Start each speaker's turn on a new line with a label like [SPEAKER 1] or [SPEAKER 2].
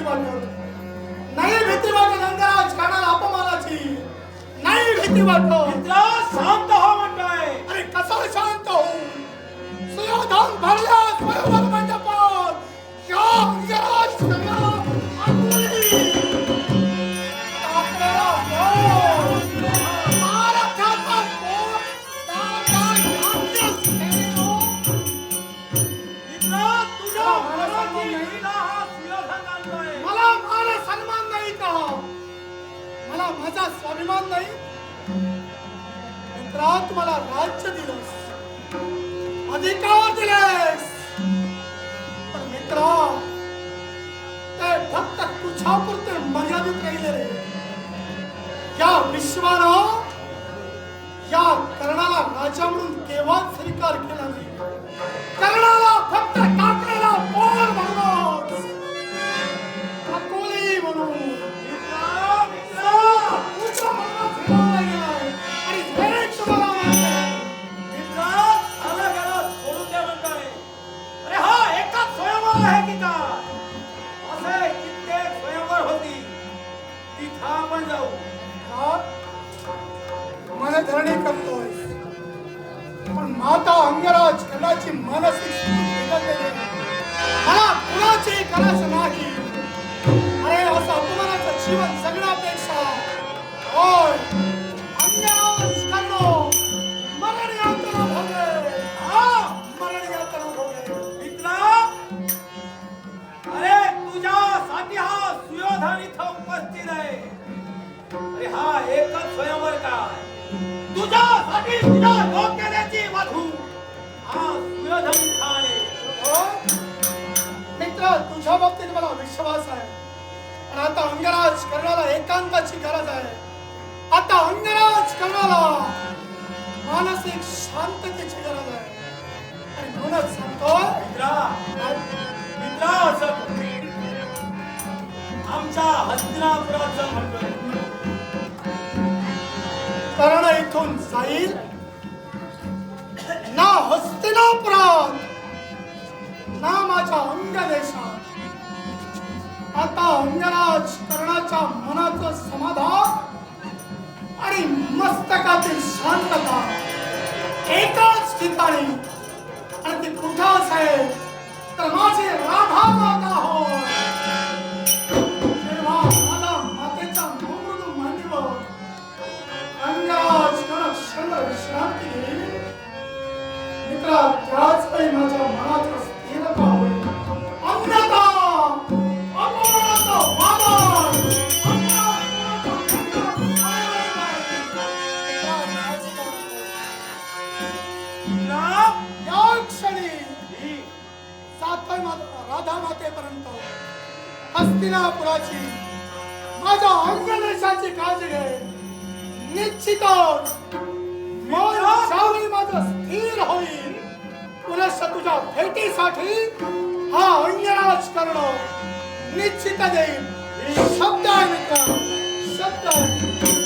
[SPEAKER 1] वाटत. नाही भीती वाटत अंगराज कानाला अपमानाची. नाही भीती वाटत.
[SPEAKER 2] मित्रा शांत हो म्हणतोय.
[SPEAKER 1] अरे कसा शांत हो? सुयोधन भरल्या स्वयंवर मंडपात या अंगराज सगळा आकुली. आपल्याला बोल. महाराष्ट्राचा बोल. दादा यांच्याच खेळो.
[SPEAKER 2] मित्रा तुझ्या मनाची लीला हा सुयोधन आणतोय.
[SPEAKER 1] मला मान सन्मान नाही का? मला माझा स्वाभिमान नाही? मित्रा तुम्हाला राज्य दिलंस, अधिकार दिलेस, पण मित्रा ते फक्त तुझ्यापुरते मर्यादित राहिले रे. या विश्वानं या कर्णाला राजा म्हणून केव्हाच स्वीकार केला नाही. कर्णाला फक्त टाकलेला बोल म्हणूनच, अकोली म्हणून
[SPEAKER 2] मित्रा मित्रा
[SPEAKER 1] तुझ्या मनात फिरवला गेलाय आणि थेट तुम्हाला मारतोय.
[SPEAKER 2] मित्रा आला गेला सोडून दे म्हणतोय. अरे हा एकाच स्वयंवर आहे की काय? असे कित्येक स्वयंवर होती. तिथं आपण जाऊ.
[SPEAKER 1] हा? मला धरणी करतोय, पण माता अंगराज कर्णाची मानसिक स्थिती बिघडलेली आहे. मला कुणाची करायचं नाही. अरे असं अपमानाचं जीवन जगण्यापेक्षा होय अंगराज कर्ण मरण यातना भोगे. हा मरण यातना भोगे.
[SPEAKER 2] मित्रा अरे तुझ्यासाठी हा सुयोधन इथं उपस्थित आहे. अरे हा एकच स्वयंवर काय? तुझ्यासाठी तुझ्या डोक्याची वधू हा सुयोधन इथं आले.
[SPEAKER 1] हो? मित्र तुझ्या बाबतीत मला विश्वास आहे, पण आता अंगराज कर्णाला एकांताची गरज आहे. आता अंगराज कर्णाला मानसिक शांततेची गरज आहे. आणि म्हणूनच सांगतोय
[SPEAKER 2] मित्रा असं आमच्या हस्तिनापुराचं म्हणतोय.
[SPEAKER 1] कर्ण इथून जाईल ना हस्तिनापुरात ना माझ्या अंगदेशात. आता अंगराज कर्णाच्या मनाचं समाधान आणि मस्तकातील शांतता एकाच ठिकाणी. आणि ती कुठं असेल तर माझी राधा माता हो. जेव्हा राधा मातेच्या मृदू मांडीवर अंगराज कर्ण क्षण विश्रांती घेईल, मित्रा त्याच वेळी माझ्या मनात स्थिरता होईल. अन्यथा अपमानाचं वादळ, या क्षणी जातोय राधा मातेपर्यंत. हस्तिनापुराची माझ्या अंगदेशाची काळजी घे. निश्चितच मन ज्यावेळी माझं स्थिर होईल पुनश्च तुझ्या भेटीसाठी हा अंगराज कर्ण निश्चित देईल. शब्द आहे मित्र, शब्द आहे.